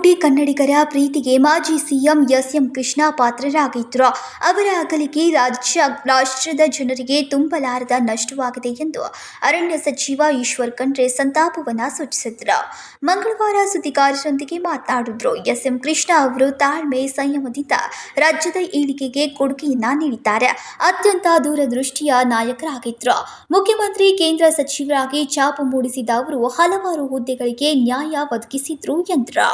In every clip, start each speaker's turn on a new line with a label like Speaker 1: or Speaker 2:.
Speaker 1: ಕೋಟಿ ಕನ್ನಡಿಗರ ಪ್ರೀತಿಗೆ ಮಾಜಿ ಸಿಎಂ ಎಸ್.ಎಂ. ಕೃಷ್ಣ ಪಾತ್ರರಾಗಿದ್ದರು. ಅವರ ಅಗಲಿಕೆ ರಾಷ್ಟ್ರದ ಜನರಿಗೆ ತುಂಬಲಾರದ ನಷ್ಟವಾಗಿದೆ ಎಂದು ಅರಣ್ಯ ಸಚಿವ ಈಶ್ವರ್ ಖಂಡ್ರೆ ಸಂತಾಪವನ್ನು ಸೂಚಿಸಿದರು. ಮಂಗಳವಾರ ಸುದ್ದಿಗಾರರೊಂದಿಗೆ ಮಾತನಾಡಿದರು. ಎಸ್.ಎಂ. ಕೃಷ್ಣ ಅವರು ತಾಳ್ಮೆ, ಸಂಯಮದಿಂದ ರಾಜ್ಯದ ಏಳಿಗೆಗೆ ಕೊಡುಗೆಯನ್ನ ನೀಡಿದ್ದಾರೆ. ಅತ್ಯಂತ ದೂರದೃಷ್ಟಿಯ ನಾಯಕರಾಗಿದ್ದರು. ಮುಖ್ಯಮಂತ್ರಿ, ಕೇಂದ್ರ ಸಚಿವರಾಗಿ ಛಾಪು ಮೂಡಿಸಿದ ಅವರು ಹಲವಾರು ಹುದ್ದೆಗಳಿಗೆ ನ್ಯಾಯ ಒದಗಿಸಿದ್ರು ಎಂದರು.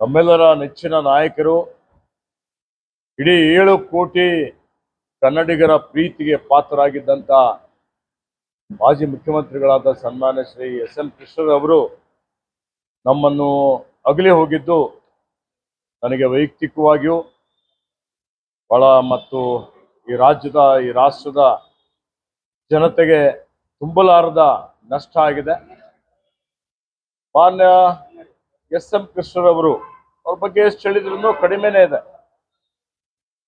Speaker 2: ನಮ್ಮೆಲ್ಲರ ನೆಚ್ಚಿನ ನಾಯಕರು, ಇಡೀ 7 ಕೋಟಿ ಕನ್ನಡಿಗರ ಪ್ರೀತಿಗೆ ಪಾತ್ರರಾಗಿದ್ದಂಥ ಮಾಜಿ ಮುಖ್ಯಮಂತ್ರಿಗಳಾದ ಸನ್ಮಾನ್ಯ ಶ್ರೀ ಎಸ್.ಎಂ. ಕೃಷ್ಣರವರು ನಮ್ಮನ್ನು ಅಗಲಿ ಹೋಗಿದ್ದು ನನಗೆ ವೈಯಕ್ತಿಕವಾಗಿಯೂ ಮತ್ತು ಈ ರಾಷ್ಟ್ರದ ಜನತೆಗೆ ತುಂಬಲಾರದ ನಷ್ಟ ಆಗಿದೆ. ಮಾನ್ಯ ಎಸ್.ಎಂ. ಕೃಷ್ಣರವರು ಅವ್ರ ಬಗ್ಗೆ ಎಷ್ಟು ಹೇಳಿದ್ರು ಕಡಿಮೆನೇ ಇದೆ.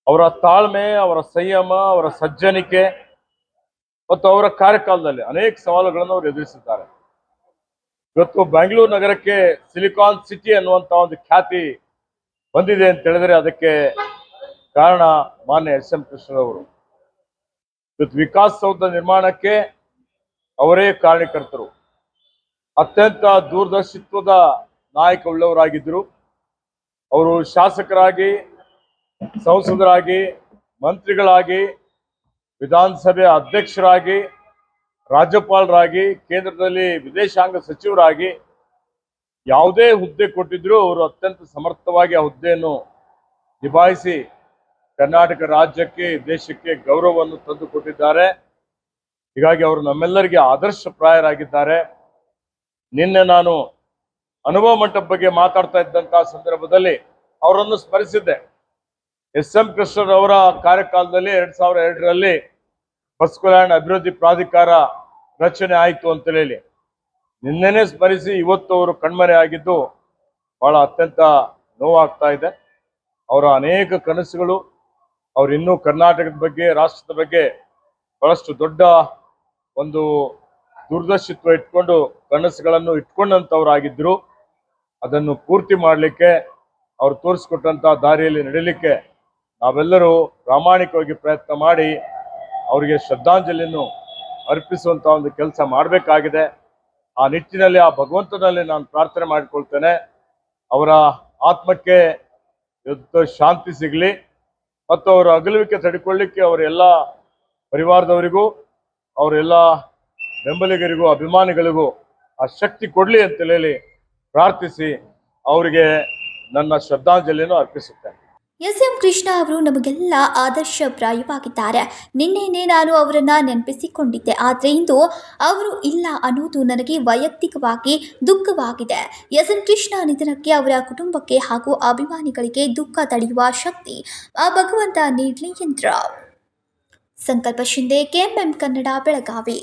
Speaker 2: ಅವರ ತಾಳ್ಮೆ, ಅವರ ಸಂಯಮ, ಅವರ ಸಜ್ಜನಿಕೆ ಮತ್ತು ಅವರ ಕಾರ್ಯಕಾಲದಲ್ಲಿ ಅನೇಕ ಸವಾಲುಗಳನ್ನು ಅವರು ಎದುರಿಸಿದ್ದಾರೆ. ಇವತ್ತು ಬೆಂಗಳೂರು ನಗರಕ್ಕೆ ಸಿಲಿಕಾನ್ ಸಿಟಿ ಅನ್ನುವಂಥ ಒಂದು ಖ್ಯಾತಿ ಬಂದಿದೆ ಅಂತ ಹೇಳಿದ್ರೆ ಅದಕ್ಕೆ ಕಾರಣ ಮಾನ್ಯ ಎಸ್.ಎಂ. ಕೃಷ್ಣರವರು. ಇವತ್ತು ವಿಕಾಸಸೌಧ ನಿರ್ಮಾಣಕ್ಕೆ ಅವರೇ ಕಾರಣಕರ್ತರು. ಅತ್ಯಂತ ದೂರದರ್ಶಿತ್ವದ ನಾಯಕ ಉಳ್ಳವರಾಗಿದ್ದರು. ಅವರು ಶಾಸಕರಾಗಿ, ಸಂಸದರಾಗಿ, ಮಂತ್ರಿಗಳಾಗಿ, ವಿಧಾನಸಭೆ ಅಧ್ಯಕ್ಷರಾಗಿ, ರಾಜ್ಯಪಾಲರಾಗಿ, ಕೇಂದ್ರದಲ್ಲಿ ವಿದೇಶಾಂಗ ಸಚಿವರಾಗಿ ಯಾವುದೇ ಹುದ್ದೆ ಕೊಟ್ಟಿದ್ರು ಅವರು ಅತ್ಯಂತ ಸಮರ್ಥವಾಗಿ ಆ ಹುದ್ದೆಯನ್ನು ನಿಭಾಯಿಸಿ ಕರ್ನಾಟಕ ರಾಜ್ಯಕ್ಕೆ, ದೇಶಕ್ಕೆ ಗೌರವವನ್ನು ತಂದು ಕೊಟ್ಟಿದ್ದಾರೆ. ಹೀಗಾಗಿ ಅವರು ನಮ್ಮೆಲ್ಲರಿಗೆ ಆದರ್ಶಪ್ರಾಯರಾಗಿದ್ದಾರೆ. ನಿನ್ನೆ ನಾನು ಅನುಭವ ಮಂಟಪ ಬಗ್ಗೆ ಮಾತಾಡ್ತಾ ಇದ್ದಂತಹ ಸಂದರ್ಭದಲ್ಲಿ ಅವರನ್ನು ಸ್ಮರಿಸಿದ್ದೆ. ಎಸ್.ಎಂ. ಕೃಷ್ಣರವರ ಕಾರ್ಯಕಾಲದಲ್ಲಿ 2002ರಲ್ಲಿ ಬಸ್ ಕಲ್ಯಾಣ ಅಭಿವೃದ್ಧಿ ಪ್ರಾಧಿಕಾರ ರಚನೆ ಆಯಿತು ಅಂತ ಹೇಳಿ ನಿನ್ನೆನೇ ಸ್ಮರಿಸಿ ಇವತ್ತು ಅವರು ಕಣ್ಮರೆ ಆಗಿದ್ದು ಬಹಳ ಅತ್ಯಂತ ನೋವಾಗ್ತಾ ಇದೆ. ಅವರ ಅನೇಕ ಕನಸುಗಳು, ಅವರು ಇನ್ನೂ ಕರ್ನಾಟಕದ ಬಗ್ಗೆ, ರಾಷ್ಟ್ರದ ಬಗ್ಗೆ ಬಹಳಷ್ಟು ದೊಡ್ಡ ಒಂದು ದೂರದರ್ಶಿತ್ವ ಇಟ್ಕೊಂಡು ಕನಸುಗಳನ್ನು ಇಟ್ಕೊಂಡಂಥವರಾಗಿದ್ದರು. ಅದನ್ನು ಪೂರ್ತಿ ಮಾಡಲಿಕ್ಕೆ ಅವರು ತೋರಿಸ್ಕೊಟ್ಟಂಥ ದಾರಿಯಲ್ಲಿ ನಡೀಲಿಕ್ಕೆ ನಾವೆಲ್ಲರೂ ಪ್ರಾಮಾಣಿಕವಾಗಿ ಪ್ರಯತ್ನ ಮಾಡಿ ಅವರಿಗೆ ಶ್ರದ್ಧಾಂಜಲಿಯನ್ನು ಅರ್ಪಿಸುವಂಥ ಒಂದು ಕೆಲಸ ಮಾಡಬೇಕಾಗಿದೆ. ಆ ನಿಟ್ಟಿನಲ್ಲಿ ಆ ಭಗವಂತನಲ್ಲಿ ನಾನು ಪ್ರಾರ್ಥನೆ ಮಾಡಿಕೊಳ್ತೇನೆ. ಅವರ ಆತ್ಮಕ್ಕೆ ಶಾಂತಿ ಸಿಗಲಿ ಮತ್ತು ಅವರ ಅಗಲುವಿಕೆ ತಡೆಕೊಳ್ಳಿಕ್ಕೆ ಅವರೆಲ್ಲ ಪರಿವಾರದವರಿಗೂ, ಅವರೆಲ್ಲ ಬೆಂಬಲಿಗರಿಗೂ, ಅಭಿಮಾನಿಗಳಿಗೂ ಆ ಶಕ್ತಿ ಕೊಡಲಿ ಅಂತ ಹೇಳಿ ಪ್ರಾರ್ಥಿಸಿ ಅವರಿಗೆ ನನ್ನ ಶ್ರದ್ಧಾಂಜಲಿಯನ್ನು ಅರ್ಪಿಸುತ್ತೇನೆ.
Speaker 1: ಎಸ್.ಎಂ. ಕೃಷ್ಣ ಅವರು ನಮಗೆಲ್ಲ ಆದರ್ಶಪ್ರಾಯವಾಗಿದ್ದಾರೆ. ನಿನ್ನೆನೇ ನಾನು ಅವರನ್ನು ನೆನಪಿಸಿಕೊಂಡಿದ್ದೆ. ಆದರೆ ಇಂದು ಅವರು ಇಲ್ಲ ಅನ್ನೋದು ನನಗೆ ವೈಯಕ್ತಿಕವಾಗಿ ದುಃಖವಾಗಿದೆ. ಎಸ್.ಎಂ. ಕೃಷ್ಣ ನಿಧನಕ್ಕೆ ಅವರ ಕುಟುಂಬಕ್ಕೆ ಹಾಗೂ ಅಭಿಮಾನಿಗಳಿಗೆ ದುಃಖ ತಡೆಯುವ ಶಕ್ತಿ ಆ ಭಗವಂತ ನೀಡಲಿ ಎಂದರು. ಸಂಕಲ್ಪ ಶಿಂದೆ, ಕೆಎಂಎಂ ಕನ್ನಡ, ಬೆಳಗಾವಿ.